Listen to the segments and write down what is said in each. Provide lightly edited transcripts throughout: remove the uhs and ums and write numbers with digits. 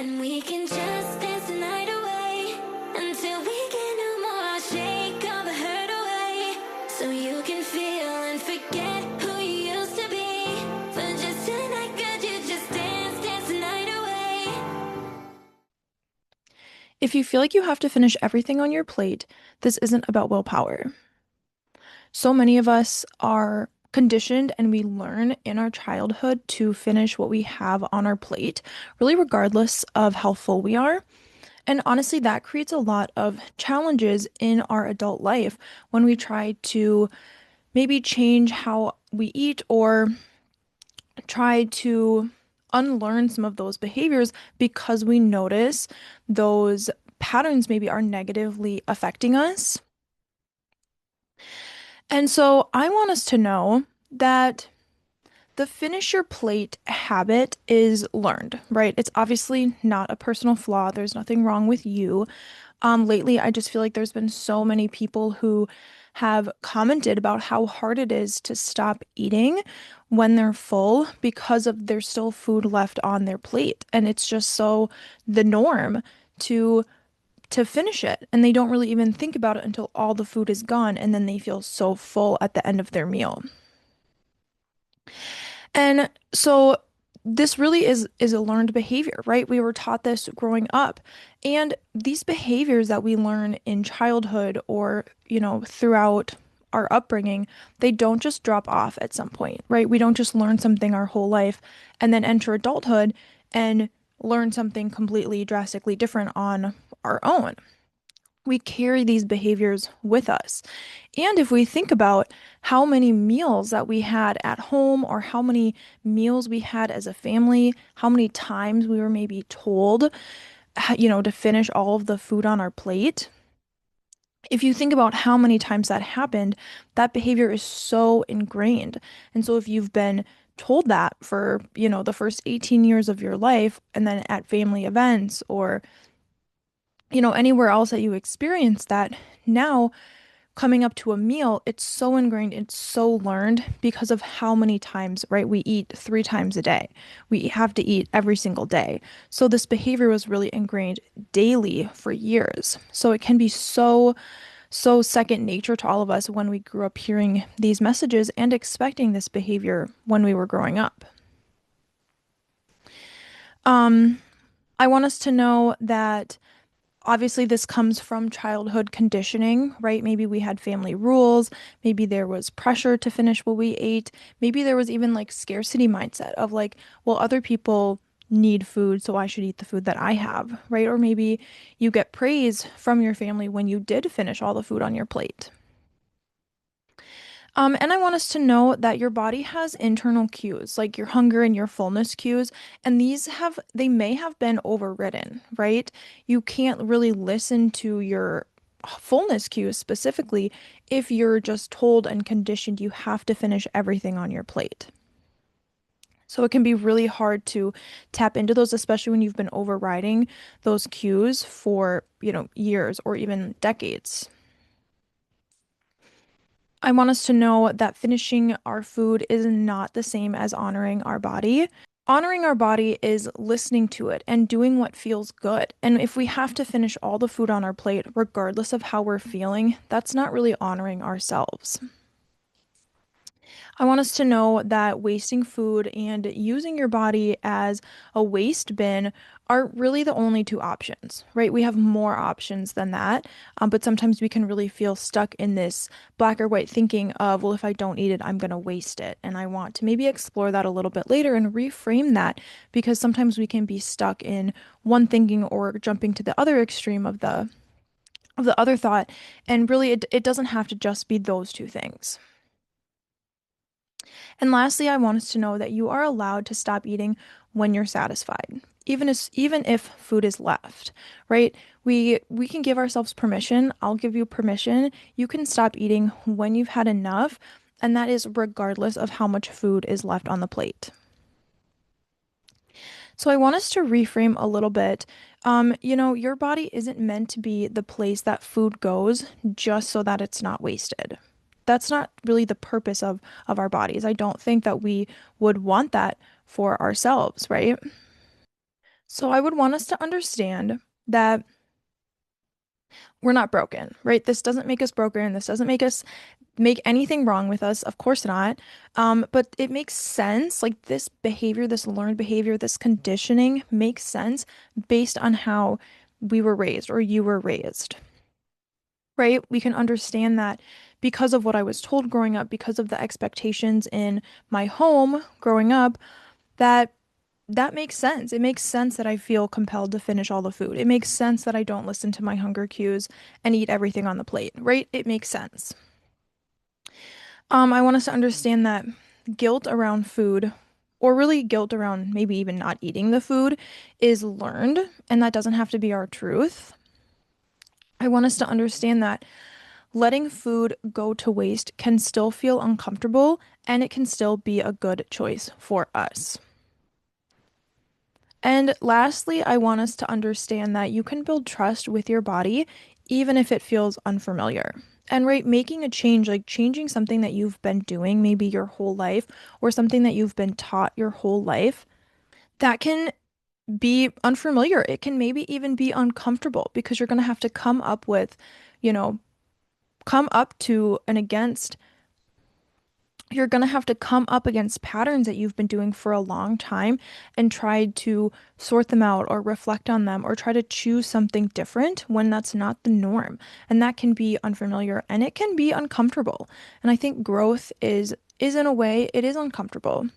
And we can just dance the night away until we get no more. I'll shake all the hurt away so you can feel and forget who you used to be. For just tonight, could you just dance, dance the night away? If you feel like you have to finish everything on your plate, this isn't about willpower. So many of us are conditioned and we learn in our childhood to finish what we have on our plate, really regardless of how full we are. And honestly, that creates a lot of challenges in our adult life when we try to maybe change how we eat or try to unlearn some of those behaviors because we notice those patterns maybe are negatively affecting us. And so I want us to know that the finish your plate habit is learned, right? It's obviously not a personal flaw. There's nothing wrong with you. Lately, I just feel like there's been so many people who have commented about how hard it is to stop eating when they're full because of there's still food left on their plate. And it's just so the norm to finish it. And they don't really even think about it until all the food is gone and then they feel so full at the end of their meal. And so this really is a learned behavior, right? We were taught this growing up. And these behaviors that we learn in childhood or, throughout our upbringing, they don't just drop off at some point, right? We don't just learn something our whole life and then enter adulthood and learn something completely drastically different on our own. We carry these behaviors with us. And if we think about how many meals that we had at home or how many meals we had as a family, how many times we were maybe told, to finish all of the food on our plate, if you think about how many times that happened, that behavior is so ingrained. And so if you've been told that for, the first 18 years of your life, and then at family events or anywhere else that you experience that, now coming up to a meal, it's so ingrained, it's so learned because of how many times, right? We eat 3 times a day. We have to eat every single day. So this behavior was really ingrained daily for years. So it can be so second nature to all of us when we grew up hearing these messages and expecting this behavior when we were growing up. Um, I want us to know that obviously this comes from childhood conditioning, right? Maybe we had family rules, maybe there was pressure to finish what we ate, maybe there was even like scarcity mindset of like, well, other people need food, so I should eat the food that I have, right? Or maybe you get praise from your family when you did finish all the food on your plate. And I want us to know that your body has internal cues, like your hunger and your fullness cues, and they may have been overridden, right? You can't really listen to your fullness cues specifically if you're just told and conditioned you have to finish everything on your plate. So it can be really hard to tap into those, especially when you've been overriding those cues for, years or even decades. I want us to know that finishing our food is not the same as honoring our body. Honoring our body is listening to it and doing what feels good. And if we have to finish all the food on our plate, regardless of how we're feeling, that's not really honoring ourselves. I want us to know that wasting food and using your body as a waste bin are really the only two options, right? We have more options than that, but sometimes we can really feel stuck in this black or white thinking of, well, if I don't eat it, I'm going to waste it. And I want to maybe explore that a little bit later and reframe that because sometimes we can be stuck in one thinking or jumping to the other extreme of the other thought. And really, it doesn't have to just be those two things. And lastly, I want us to know that you are allowed to stop eating when you're satisfied, even if food is left, right? We can give ourselves permission. I'll give you permission. You can stop eating when you've had enough, and that is regardless of how much food is left on the plate. So I want us to reframe a little bit. Your body isn't meant to be the place that food goes just so that it's not wasted. That's not really the purpose of our bodies. I don't think that we would want that for ourselves, right? So I would want us to understand that we're not broken, right? This doesn't make us broken. This doesn't make anything wrong with us. Of course not. But it makes sense. Like this behavior, this learned behavior, this conditioning makes sense based on how we were raised or you were raised, right? We can understand that because of what I was told growing up, because of the expectations in my home growing up, that that makes sense. It makes sense that I feel compelled to finish all the food. It makes sense that I don't listen to my hunger cues and eat everything on the plate, right? It makes sense. I want us to understand that guilt around food, or really guilt around maybe even not eating the food, is learned, and that doesn't have to be our truth. I want us to understand that letting food go to waste can still feel uncomfortable and it can still be a good choice for us. And lastly, I want us to understand that you can build trust with your body even if it feels unfamiliar. And right, making a change, like changing something that you've been doing maybe your whole life or something that you've been taught your whole life, that can be unfamiliar. It can maybe even be uncomfortable because you're going to have to come up with, you know, come up to and against you're going to have to come up against patterns that you've been doing for a long time and try to sort them out or reflect on them or try to choose something different when that's not the norm. And that can be unfamiliar and it can be uncomfortable. And I think growth is in a way it is uncomfortable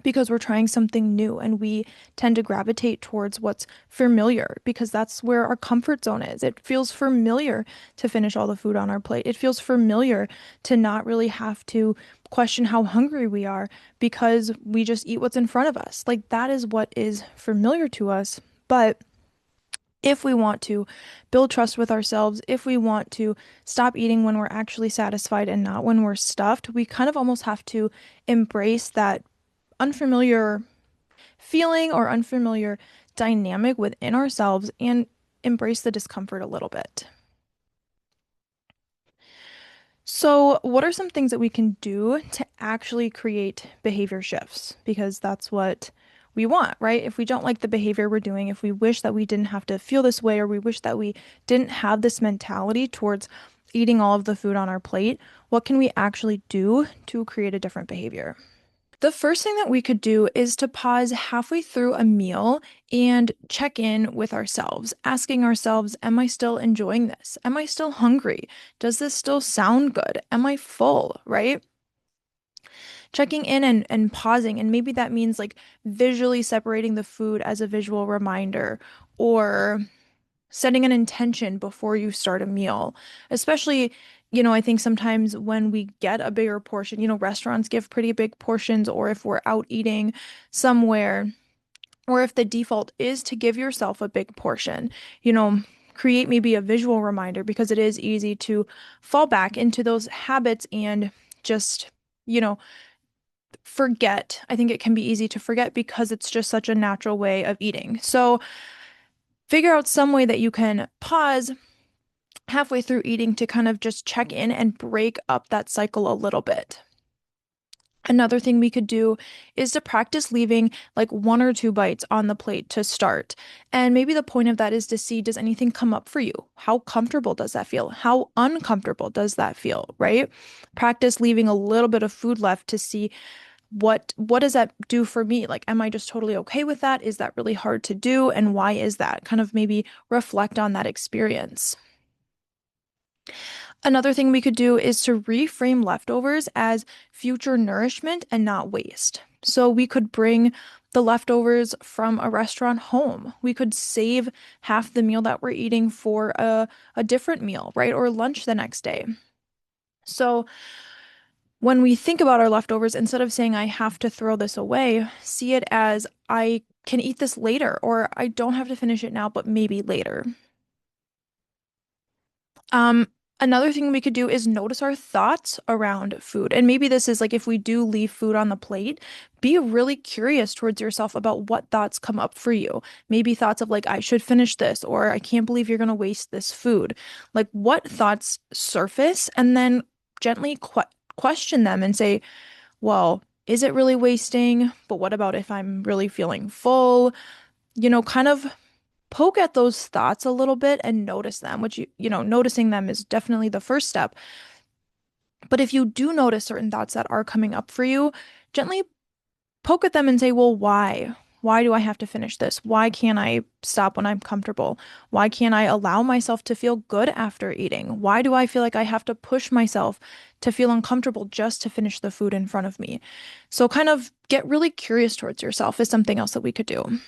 because we're trying something new and we tend to gravitate towards what's familiar because that's where our comfort zone is. It feels familiar to finish all the food on our plate. It feels familiar to not really have to question how hungry we are because we just eat what's in front of us. Like that is what is familiar to us. But if we want to build trust with ourselves, if we want to stop eating when we're actually satisfied and not when we're stuffed, we kind of almost have to embrace that unfamiliar feeling or unfamiliar dynamic within ourselves and embrace the discomfort a little bit. So, what are some things that we can do to actually create behavior shifts? Because that's what we want, right? If we don't like the behavior we're doing, if we wish that we didn't have to feel this way, or we wish that we didn't have this mentality towards eating all of the food on our plate, what can we actually do to create a different behavior? The first thing that we could do is to pause halfway through a meal and check in with ourselves, asking ourselves, am I still enjoying this? Am I still hungry? Does this still sound good? Am I full, right? Checking in and pausing, and maybe that means like visually separating the food as a visual reminder or setting an intention before you start a meal. Especially, I think sometimes when we get a bigger portion, restaurants give pretty big portions, or if we're out eating somewhere, or if the default is to give yourself a big portion, you know, create maybe a visual reminder because it is easy to fall back into those habits and just, you know, forget. I think it can be easy to forget because it's just such a natural way of eating. So, figure out some way that you can pause halfway through eating to kind of just check in and break up that cycle a little bit. Another thing we could do is to practice leaving like one or two bites on the plate to start. And maybe the point of that is to see, does anything come up for you? How comfortable does that feel? How uncomfortable does that feel, right? Practice leaving a little bit of food left to see what does that do for me? Like, am I just totally okay with that? Is that really hard to do? And why is that? Kind of maybe reflect on that experience. Another thing we could do is to reframe leftovers as future nourishment and not waste. So we could bring the leftovers from a restaurant home. We could save half the meal that we're eating for a different meal, right? Or lunch the next day. So when we think about our leftovers, instead of saying, I have to throw this away, see it as I can eat this later, or I don't have to finish it now, but maybe later. Um, Another thing we could do is notice our thoughts around food. And maybe this is like if we do leave food on the plate, be really curious towards yourself about what thoughts come up for you. Maybe thoughts of like, I should finish this, or I can't believe you're going to waste this food. Like, what thoughts surface? And then gently question them and say, well, is it really wasting? But what about if I'm really feeling full? kind of poke at those thoughts a little bit and notice them, which noticing them is definitely the first step. But if you do notice certain thoughts that are coming up for you, gently poke at them and say, well, why? Why do I have to finish this? Why can't I stop when I'm comfortable? Why can't I allow myself to feel good after eating? Why do I feel like I have to push myself to feel uncomfortable just to finish the food in front of me? So, kind of get really curious towards yourself is something else that we could do.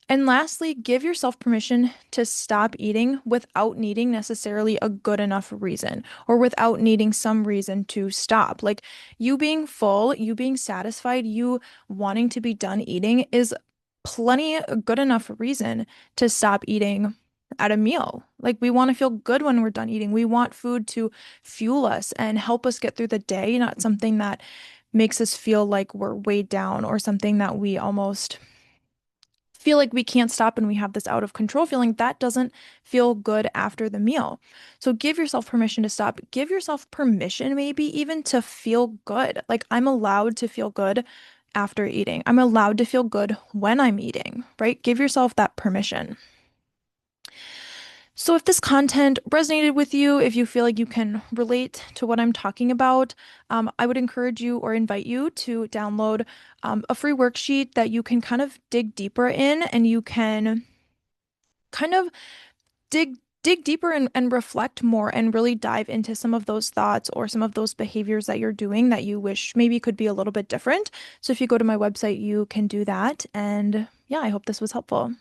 And lastly, give yourself permission to stop eating without needing necessarily a good enough reason or without needing some reason to stop. Like you being full, you being satisfied, you wanting to be done eating is plenty a good enough reason to stop eating at a meal. Like we want to feel good when we're done eating. We want food to fuel us and help us get through the day, not something that makes us feel like we're weighed down or something that we almost feel like we can't stop and we have this out of control feeling, that doesn't feel good after the meal. So give yourself permission to stop. Give yourself permission, maybe even to feel good. Like I'm allowed to feel good after eating. I'm allowed to feel good when I'm eating, right? Give yourself that permission. So if this content resonated with you, if you feel like you can relate to what I'm talking about, I would encourage you or invite you to download a free worksheet that you can kind of dig deeper in and you can kind of dig deeper and reflect more and really dive into some of those thoughts or some of those behaviors that you're doing that you wish maybe could be a little bit different. So if you go to my website, you can do that. And yeah, I hope this was helpful.